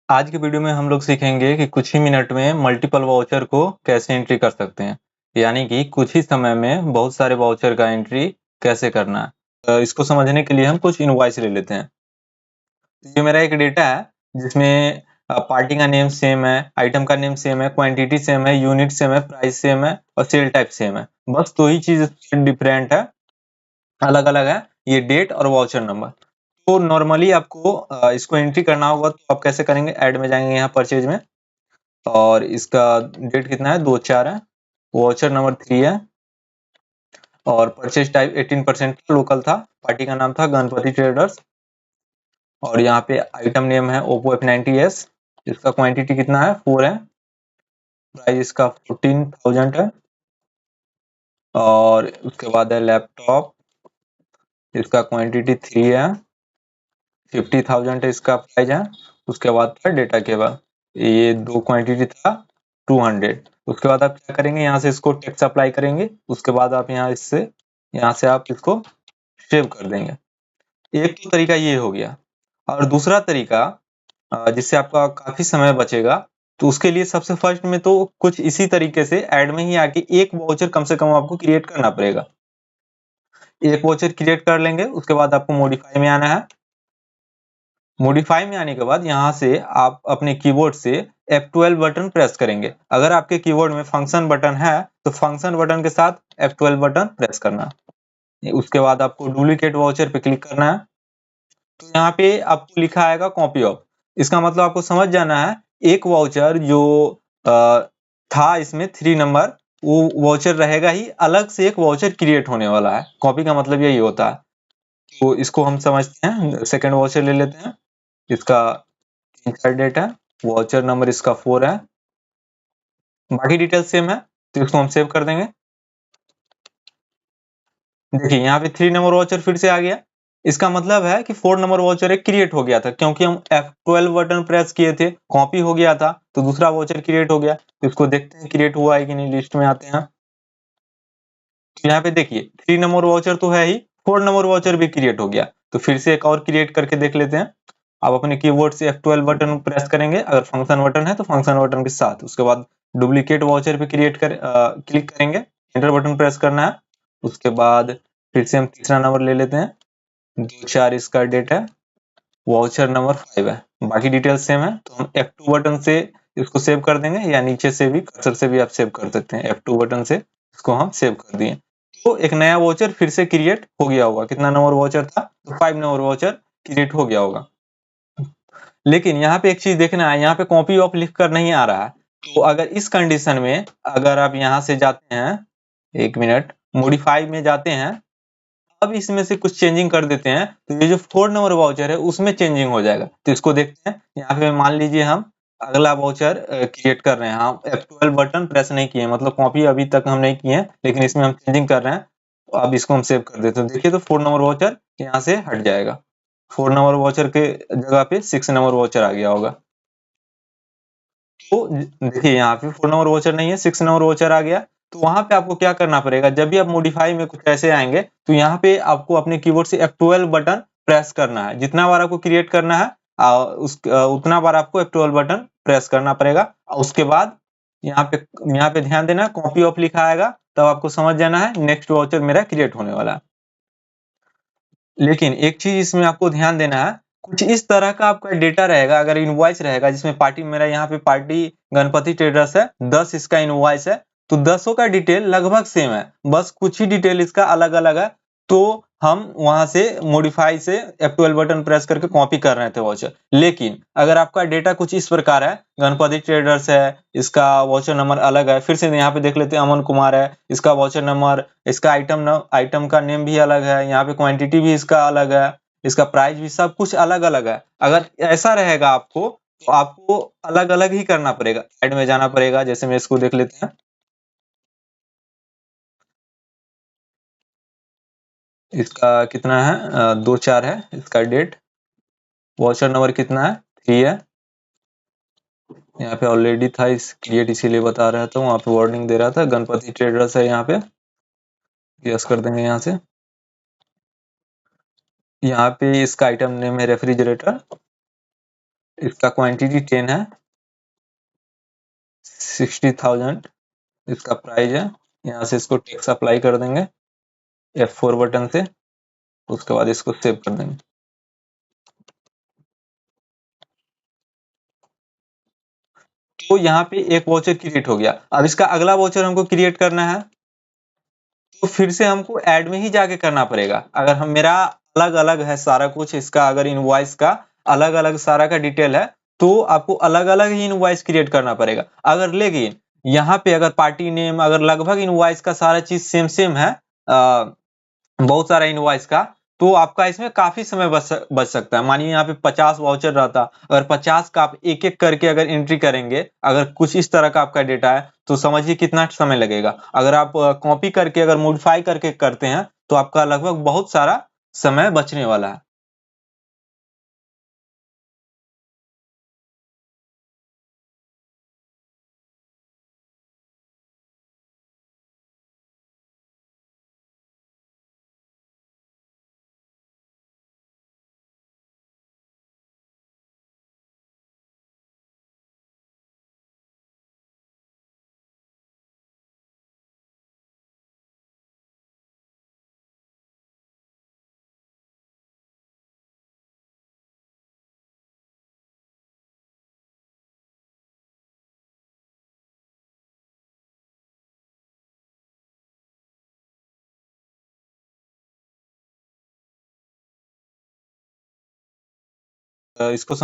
आज के वीडियो में हम लोग सीखेंगे कि कुछ ही मिनट में मल्टीपल वाउचर को कैसे एंट्री कर सकते हैं। यानी कि कुछ ही समय में बहुत सारे वाउचर का एंट्री कैसे करना है। इसको समझने के लिए हम कुछ इनवॉइस ले लेते हैं। तो ये मेरा एक डेटा है जिसमें पार्टी का नेम सेम है, आइटम का नेम सेम है, क्वांटिटी सेम है, यूनिट सेम है, प्राइस सेम है और सेल टाइप सेम है। बस दो ही चीज डिफरेंट है, अलग अलग है, ये डेट और वाउचर नंबर। तो नॉर्मली आपको इसको एंट्री करना होगा तो आप कैसे करेंगे, ऐड में जाएंगे यहाँ परचेज में और इसका डेट कितना है 2/4 है, वाउचर नंबर 3 है और परचेज टाइप 18% लोकल था, पार्टी का नाम था गणपति ट्रेडर्स और यहाँ पे आइटम नेम है ओप्पो F90s, इसका क्वांटिटी कितना है 4 है, प्राइस इसका 14,000 है और उसके बाद है लैपटॉप, इसका क्वांटिटी 3 है, 50,000 इसका प्राइस है। उसके बाद था डेटा केबल, ये दो क्वांटिटी था 200। उसके बाद आप क्या करेंगे, यहाँ से इसको टेक्स्ट अप्लाई करेंगे, उसके बाद आप यहाँ से आप इसको सेव कर देंगे। एक तो तरीका ये हो गया और दूसरा तरीका जिससे आपका काफी समय बचेगा, तो उसके लिए सबसे फर्स्ट में तो कुछ इसी तरीके से ऐड में ही आके एक वाउचर कम से कम आपको क्रिएट करना पड़ेगा। एक वाउचर क्रिएट कर लेंगे, उसके बाद आपको मॉडिफाई में आना है। मॉडिफाई में आने के बाद यहाँ से आप अपने कीबोर्ड से F12 बटन प्रेस करेंगे। अगर आपके कीबोर्ड में फंक्शन बटन है तो फंक्शन बटन के साथ F12 बटन प्रेस करना। उसके बाद आपको डुप्लीकेट वाउचर पे क्लिक करना है। तो यहाँ पे आपको लिखा आएगा कॉपी ऑफ, इसका मतलब आपको समझ जाना है एक वाउचर जो था इसमें 3 नंबर, वो वाउचर रहेगा ही, अलग से एक वाउचर क्रिएट होने वाला है। कॉपी का मतलब यही होता है। तो इसको हम समझते हैं, सेकंड वाउचर ले लेते हैं, इसका 3-4 डेट है, वाउचर नंबर इसका 4 है, बाकी डिटेल सेम है तो इसको हम सेव कर देंगे। देखिए यहाँ पे 3 नंबर वाउचर फिर से आ गया, इसका मतलब है कि 4 नंबर वाउचर एक क्रिएट हो गया था, क्योंकि हम F12 बटन प्रेस किए थे, कॉपी हो गया था तो दूसरा वाउचर क्रिएट हो गया। तो इसको देखते हैं क्रिएट हुआ है कि नहीं, लिस्ट में आते हैं। तो यहाँ पे देखिए 3 नंबर वाउचर तो है ही, 4 नंबर वाउचर भी क्रिएट हो गया। तो फिर से एक और क्रिएट करके देख लेते हैं। आप अपने कीबोर्ड से F12 बटन प्रेस करेंगे, अगर फंक्शन बटन है तो फंक्शन बटन के साथ, उसके बाद डुप्लीकेट वाउचर पे क्लिक करेंगे, एंटर बटन प्रेस करना है। उसके बाद फिर से हम तीसरा नंबर ले लेते हैं, 2/4 इसका डेट है, वाउचर नंबर 5 है, बाकी डिटेल सेम है। तो हम F2 बटन से इसको सेव कर देंगे, या नीचे से भी कर्सर से भी आप सेव कर सकते हैं। F2 बटन से इसको हम सेव कर दिए, तो एक नया वाउचर फिर से क्रिएट हो गया होगा। कितना नंबर वाउचर था, तो 5 नंबर वाउचर क्रिएट हो गया होगा। लेकिन यहाँ पे एक चीज देखना है, यहाँ पे कॉपी ऑफ लिख कर नहीं आ रहा है। तो अगर इस कंडीशन में अगर आप यहाँ से जाते हैं, एक मिनट, मॉडिफाई में जाते हैं, अब इसमें से कुछ चेंजिंग कर देते हैं, तो ये जो 4 नंबर वाउचर है उसमें चेंजिंग हो जाएगा। तो इसको देखते हैं, यहाँ पे मान लीजिए हम अगला वाउचर क्रिएट कर रहे हैं, हम F12 बटन प्रेस नहीं किए, मतलब कॉपी अभी तक हम नहीं किए, लेकिन इसमें हम चेंजिंग कर रहे हैं। तो अब इसको हम सेव कर देते हैं, देखिए तो 4 नंबर वाउचर यहाँ से हट जाएगा, 4 नंबर वाउचर के जगह पे 6 नंबर वाउचर आ गया होगा। तो देखिए यहाँ पे 4 नंबर वाउचर नहीं है, 6 नंबर वाउचर आ गया। तो वहां पे आपको क्या करना पड़ेगा, जब भी आप मॉडिफाई में कुछ ऐसे आएंगे तो यहाँ पे आपको अपने कीबोर्ड से F12 बटन प्रेस करना है। जितना बार आपको क्रिएट करना है उतना बार आपको F12 बटन प्रेस करना पड़ेगा। और उसके बाद यहाँ पे ध्यान देना, कॉपी ऑफ लिखा आएगा, तब आपको समझ जाना है नेक्स्ट वाउचर मेरा क्रिएट होने वाला है। लेकिन एक चीज इसमें आपको ध्यान देना है, कुछ इस तरह का आपका डेटा रहेगा, अगर इनवॉइस रहेगा जिसमें पार्टी, मेरा यहाँ पे पार्टी गणपति ट्रेडर्स है, 10 इसका इनवॉइस है, तो 10 का डिटेल लगभग सेम है, बस कुछ ही डिटेल इसका अलग अलग है। तो हम वहां से मॉडिफाई से F12 बटन प्रेस करके कॉपी कर रहे थे वाउचर। लेकिन अगर आपका डेटा कुछ इस प्रकार है, गणपति ट्रेडर्स है, इसका वाउचर नंबर अलग है, फिर से यहाँ पे देख लेते हैं, अमन कुमार है, इसका वाउचर नंबर, इसका आइटम का नेम भी अलग है, यहाँ पे क्वांटिटी भी इसका अलग है, इसका प्राइस भी, सब कुछ अलग अलग है। अगर ऐसा रहेगा आपको तो आपको अलग अलग ही करना पड़ेगा, ऐड में जाना पड़ेगा। जैसे मैं इसको देख लेते हैं, इसका कितना है 2/4 है इसका डेट, वाउचर नंबर कितना है 3 है, यहाँ पे ऑलरेडी था, इस क्रिएट इसीलिए बता रहा था, वहां पे वार्निंग दे रहा था, गणपति ट्रेडर्स है, यहाँ पे यस कर देंगे। यहाँ से यहाँ पे इसका आइटम नेम है रेफ्रिजरेटर, इसका क्वांटिटी 10 है, 60,000 इसका प्राइस है। यहाँ से इसको टैक्स अप्लाई कर देंगे F4 बटन से, उसके बाद इसको सेव कर देंगे। तो यहाँ पे एक वाउचर क्रिएट हो गया। अब इसका अगला वाउचर हमको क्रिएट करना है, तो फिर से हमको ऐड में ही जाके करना पड़ेगा। अगर हम मेरा अलग अलग है सारा कुछ, इसका अगर इनवॉइस का अलग अलग सारा का डिटेल है, तो आपको अलग अलग ही इनवॉइस क्रिएट करना पड़ेगा। अगर लेकिन यहाँ पे अगर पार्टी नेम अगर लगभग इनवॉइस का सारा चीज सेम सेम है, बहुत सारा इनवॉइस का, तो आपका इसमें काफी समय बच सकता है। मानिए यहाँ पे 50 वाउचर रहता, अगर 50 का आप एक एक करके अगर एंट्री करेंगे, अगर कुछ इस तरह का आपका डेटा है, तो समझिए कितना समय लगेगा। अगर आप कॉपी करके अगर मॉडिफाई करके करते हैं, तो आपका लगभग बहुत सारा समय बचने वाला है। इसको समझ